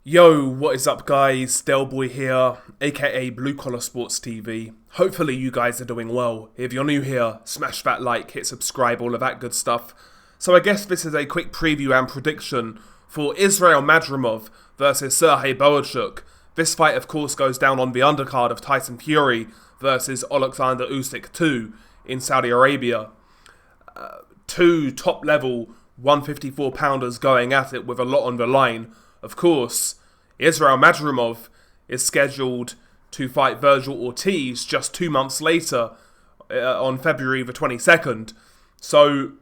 Yo, what is up guys, Delboy here, aka Blue Collar Sports TV. Hopefully you guys are doing well. If you're new here, smash that like, hit subscribe, all of that good stuff. So I guess this is a quick preview and prediction for Israil Madrimov versus Serhii Bohachuk. This fight of course goes down on the undercard of Tyson Fury versus Alexander Usyk 2 in Saudi Arabia. Two top level 154 pounders going at it with a lot on the line. Of course, Israil Madrimov is scheduled to fight Vergil Ortiz just 2 months later on February the 22nd. So,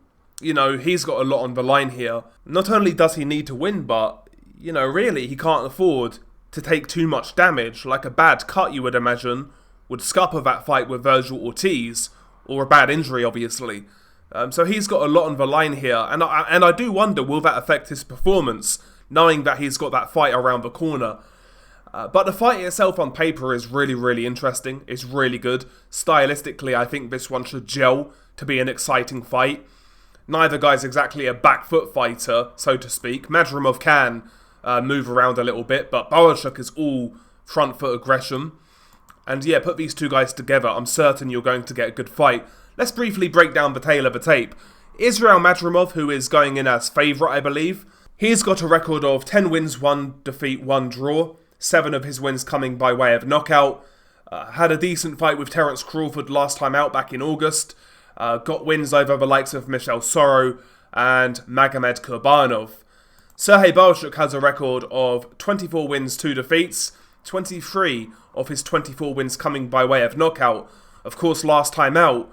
he's got a lot on the line here. Not only does he need to win, but, really he can't afford to take too much damage. Like a bad cut, you would imagine, would scupper that fight with Vergil Ortiz, or a bad injury, obviously. So he's got a lot on the line here, and I do wonder, will that affect his performance, knowing that he's got that fight around the corner. But the fight itself on paper is really, really interesting. It's really good. Stylistically, I think this one should gel to be an exciting fight. Neither guy's exactly a back foot fighter, so to speak. Madrimov can move around a little bit, but Bohachuk is all front foot aggression. And yeah, put these two guys together, I'm certain you're going to get a good fight. Let's briefly break down the tale of the tape. Israil Madrimov, who is going in as favourite, I believe, he's got a record of 10 wins, 1 defeat, 1 draw. 7 of his wins coming by way of knockout. Had a decent fight with Terence Crawford last time out back in August. Got wins over the likes of Michel Soro and Magomed Kurbanov. Serhii Bohachuk has a record of 24 wins, 2 defeats. 23 of his 24 wins coming by way of knockout. Of course, last time out,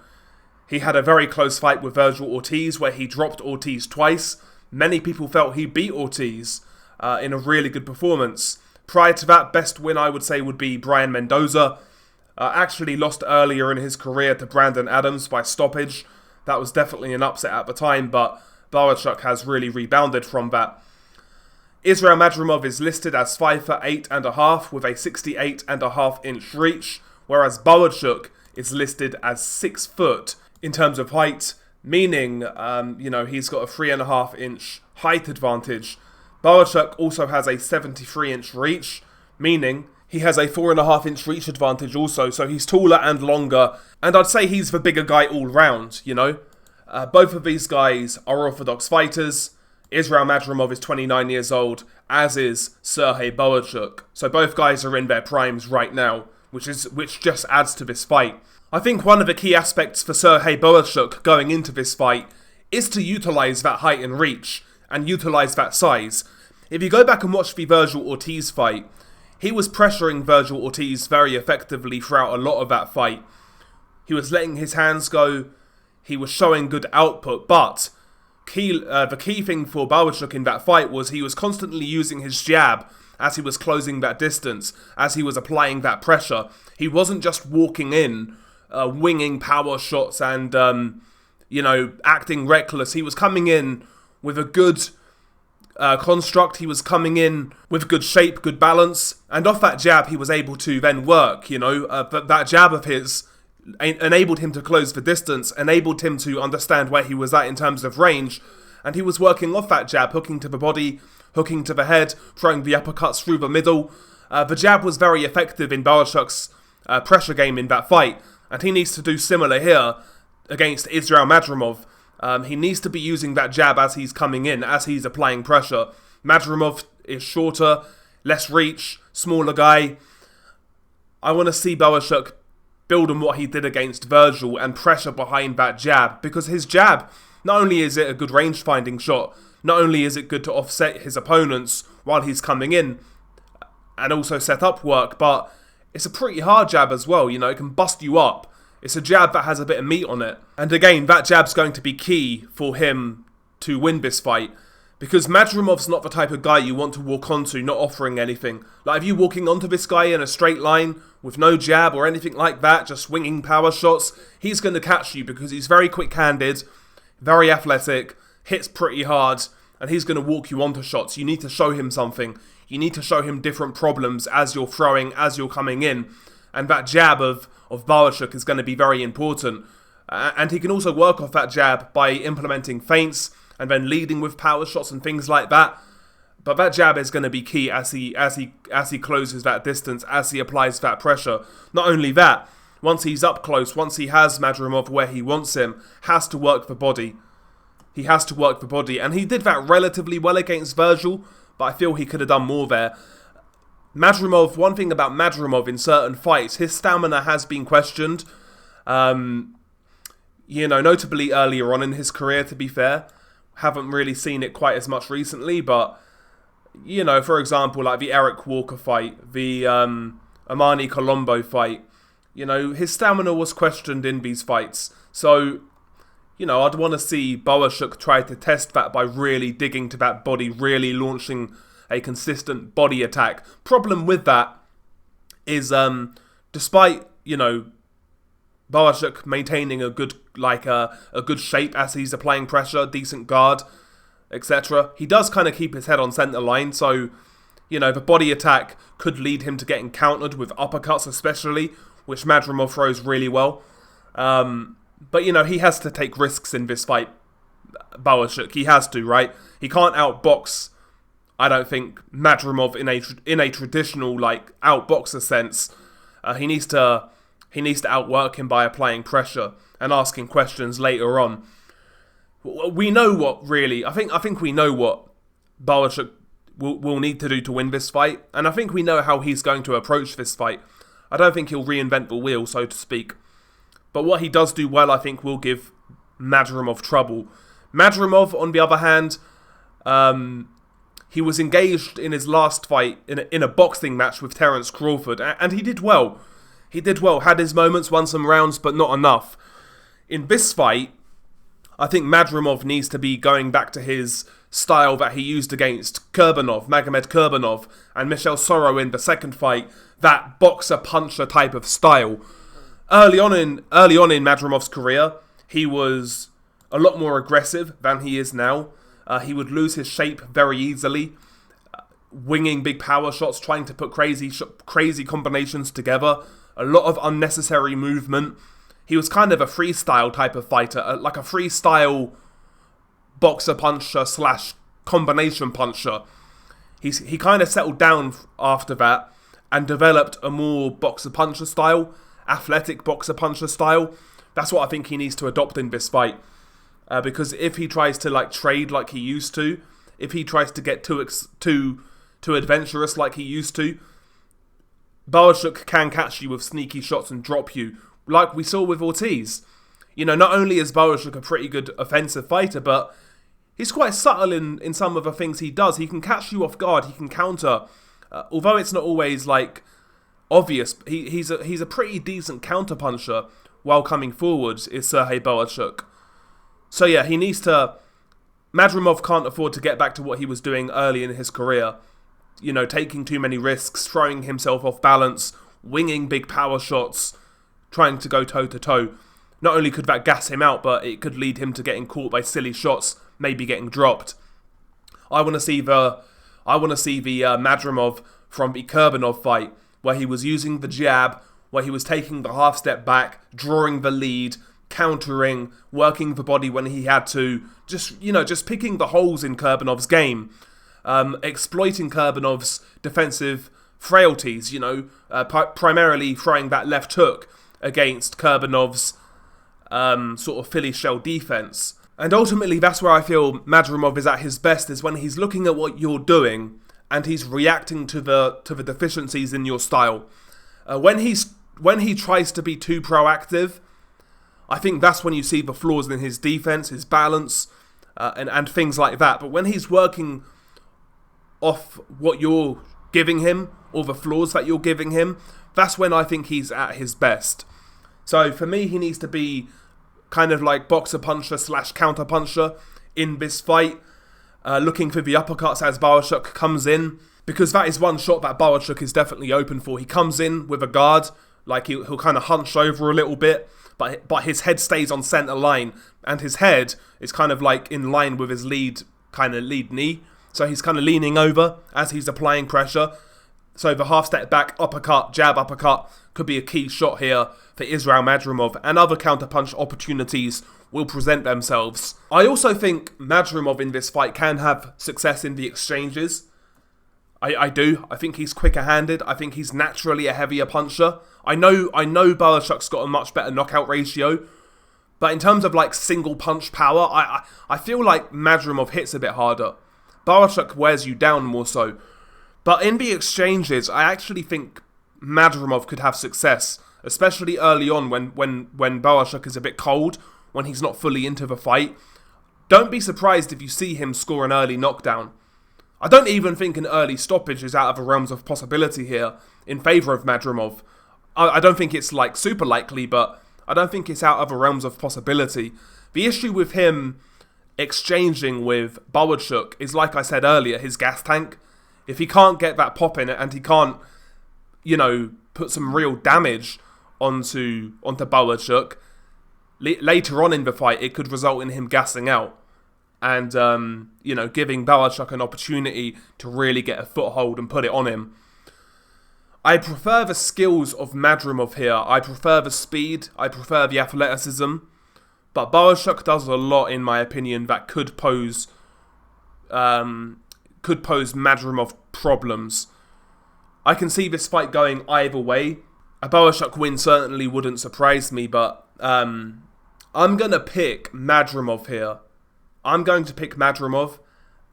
he had a very close fight with Vergil Ortiz where he dropped Ortiz twice. Many people felt he beat Ortiz in a really good performance. Prior to that, best win I would say would be Brian Mendoza. Actually lost earlier in his career to Brandon Adams by stoppage. That was definitely an upset at the time, but Bohachuk has really rebounded from that. Israil Madrimov is listed as 5'8.5" with a 68.5 inch reach, whereas Bohachuk is listed as 6 foot in terms of height, meaning, he's got a 3.5 inch height advantage. Bohachuk also has a 73 inch reach, meaning he has a 4.5 inch reach advantage also, so he's taller and longer, and I'd say he's the bigger guy all round, Both of these guys are orthodox fighters. Israil Madrimov is 29 years old, as is Serhii Bohachuk, so both guys are in their primes right now, which just adds to this fight. I think one of the key aspects for Serhii Bohachuk going into this fight is to utilise that height and reach, and utilise that size. If you go back and watch the Vergil Ortiz fight, he was pressuring Vergil Ortiz very effectively throughout a lot of that fight. He was letting his hands go, he was showing good output, but the key thing for Bohachuk in that fight was he was constantly using his jab as he was closing that distance, as he was applying that pressure. He wasn't just walking in, winging power shots and, acting reckless. He was coming in with a good construct. He was coming in with good shape, good balance. And off that jab, he was able to then work, that jab of his enabled him to close the distance, enabled him to understand where he was at in terms of range. And he was working off that jab, hooking to the body, hooking to the head, throwing the uppercuts through the middle. The jab was very effective in Bohachuk's pressure game in that fight. And he needs to do similar here against Israil Madrimov. He needs to be using that jab as he's coming in, as he's applying pressure. Madrimov is shorter, less reach, smaller guy. I want to see Bohachuk build on what he did against Vergil and pressure behind that jab, because his jab, not only is it a good range-finding shot, not only is it good to offset his opponents while he's coming in and also set up work, but it's a pretty hard jab as well, it can bust you up. It's a jab that has a bit of meat on it. And again, that jab's going to be key for him to win this fight, because Madrimov's not the type of guy you want to walk onto not offering anything. Like, if you're walking onto this guy in a straight line with no jab or anything like that, just swinging power shots, he's going to catch you because he's very quick-handed, very athletic, hits pretty hard, and he's going to walk you onto shots. You need to show him something. You need to show him different problems as you're throwing, as you're coming in. And that jab of Bohachuk is going to be very important. And he can also work off that jab by implementing feints and then leading with power shots and things like that. But that jab is going to be key as he closes that distance, as he applies that pressure. Not only that, once he's up close, once he has Madrimov where he wants him, has to work the body. He has to work the body, and he did that relatively well against Virgil, but I feel he could have done more there. Madrimov, one thing about Madrimov in certain fights, his stamina has been questioned. Notably earlier on in his career, to be fair. Haven't really seen it quite as much recently, but, for example, like the Eric Walker fight, the Amani Colombo fight, his stamina was questioned in these fights. So, I'd want to see Bohachuk try to test that by really digging to that body, really launching a consistent body attack. Problem with that is, despite, Bohachuk maintaining a good shape as he's applying pressure, decent guard, etc., he does kind of keep his head on centre line, so, the body attack could lead him to getting countered with uppercuts especially, which Madrimov throws really well. But, he has to take risks in this fight, Bohachuk. He has to, right? He can't outbox, I don't think, Madrimov in a traditional, outboxer sense. He needs to outwork him by applying pressure and asking questions later on. We know what, really, I think we know what Bohachuk will need to do to win this fight, and I think we know how he's going to approach this fight. I don't think he'll reinvent the wheel, so to speak. But what he does do well, I think, will give Madrimov trouble. Madrimov, on the other hand, he was engaged in his last fight in a boxing match with Terence Crawford, and he did well. He did well, had his moments, won some rounds, but not enough. In this fight, I think Madrimov needs to be going back to his style that he used against Magomed Kurbanov, and Michel Soro in the second fight, that boxer-puncher type of style. Early on in Madrimov's career, he was a lot more aggressive than he is now. He would lose his shape very easily, winging big power shots, trying to put crazy combinations together. A lot of unnecessary movement. He was kind of a freestyle type of fighter, like a freestyle boxer-puncher / combination puncher. He kind of settled down after that and developed a more boxer-puncher style, athletic boxer-puncher style. That's what I think he needs to adopt in this fight. Because if he tries to trade like he used to, if he tries to get too adventurous like he used to, Bohachuk can catch you with sneaky shots and drop you, like we saw with Ortiz. Not only is Bohachuk a pretty good offensive fighter, but he's quite subtle in some of the things he does. He can catch you off guard, he can counter. Although it's not always obvious, he's a pretty decent counter puncher while coming forwards, is Serhii Bohachuk. So yeah, Madrimov can't afford to get back to what he was doing early in his career. Taking too many risks, throwing himself off balance, winging big power shots, trying to go toe-to-toe. Not only could that gas him out, but it could lead him to getting caught by silly shots, maybe getting dropped. I want to see the Madrimov from the Kurbanov fight, where he was using the jab, where he was taking the half step back, drawing the lead, countering, working the body when he had to, just picking the holes in Kurbanov's game, exploiting Kurbanov's defensive frailties, primarily throwing that left hook against Kurbanov's sort of Philly shell defense. And ultimately, that's where I feel Madrimov is at his best, is when he's looking at what you're doing and he's reacting to the deficiencies in your style. When he tries to be too proactive, I think that's when you see the flaws in his defense, his balance, and things like that. But when he's working off what you're giving him, or the flaws that you're giving him, that's when I think he's at his best. So for me, he needs to be kind of like boxer-puncher / counter-puncher in this fight, looking for the uppercuts as Bohachuk comes in, because that is one shot that Bohachuk is definitely open for. He comes in with a guard, he'll kind of hunch over a little bit, but his head stays on centre line, and his head is kind of in line with his lead knee. So he's kind of leaning over as he's applying pressure. So the half step back, uppercut, jab, uppercut could be a key shot here for Israil Madrimov, and other counterpunch opportunities will present themselves. I also think Madrimov in this fight can have success in the exchanges. I do. I think he's quicker-handed. I think he's naturally a heavier puncher. I know Bohachuk's got a much better knockout ratio, but in terms of like single punch power, I feel like Madrimov hits a bit harder. Bohachuk wears you down more so. But in the exchanges, I actually think Madrimov could have success, especially early on when Bohachuk is a bit cold, when he's not fully into the fight. Don't be surprised if you see him score an early knockdown. I don't even think an early stoppage is out of the realms of possibility here in favour of Madrimov. I don't think it's like super likely, but I don't think it's out of the realms of possibility. The issue with him exchanging with Bohachuk is, like I said earlier, his gas tank. If he can't get that pop in it and he can't, you know, put some real damage onto Bohachuk, later on in the fight, it could result in him gassing out and, you know, giving Bohachuk an opportunity to really get a foothold and put it on him. I prefer the skills of Madrimov here. I prefer the speed. I prefer the athleticism. But Bohachuk does a lot, in my opinion, that could pose Madrimov problems. I can see this fight going either way. A Bohachuk win certainly wouldn't surprise me, but I'm going to pick Madrimov here. I'm going to pick Madrimov,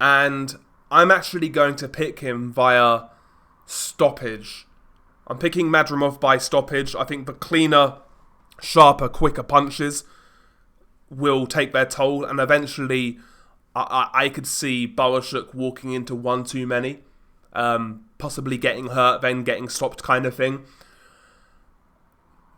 and I'm actually going to pick him via stoppage. I'm picking Madrimov by stoppage. I think the cleaner, sharper, quicker punches will take their toll, and eventually I could see Bohachuk walking into one too many, possibly getting hurt, then getting stopped kind of thing.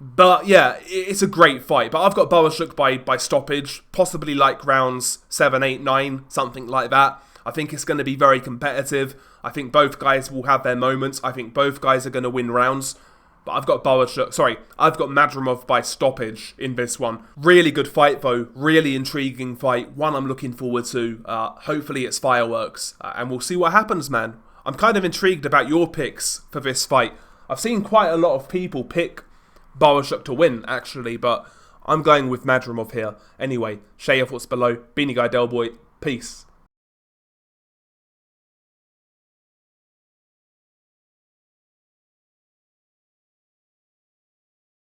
But yeah, it's a great fight. But I've got Bohachuk by stoppage, possibly like rounds 7, 8, 9, something like that. I think it's going to be very competitive. I think both guys will have their moments. I think both guys are going to win rounds. But I've got Madrimov by stoppage in this one. Really good fight though. Really intriguing fight. One I'm looking forward to. Hopefully it's fireworks. And we'll see what happens, man. I'm kind of intrigued about your picks for this fight. I've seen quite a lot of people pick Bohachuk to win, actually. But I'm going with Madrimov here. Anyway, share your thoughts below. Beanie Guy Del Boy. Peace.